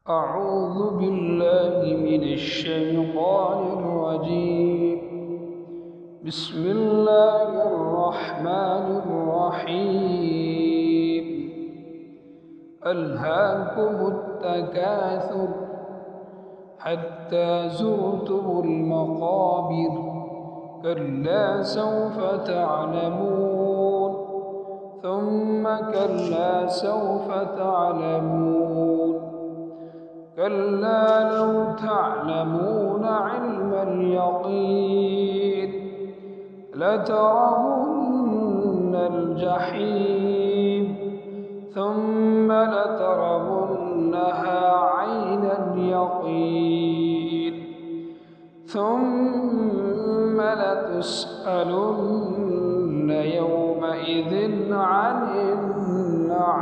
أعوذ بالله من الشيطان الرجيم. بسم الله الرحمن الرحيم. ألهاكم التكاثر حتى زرتم المقابر، كلا سوف تعلمون ثم كلا سوف تعلمون، كلا لو تعلمون علم اليقين لترون الجحيم ثم لترونها عين اليقين ثم لتسألن يومئذ عن النعيم.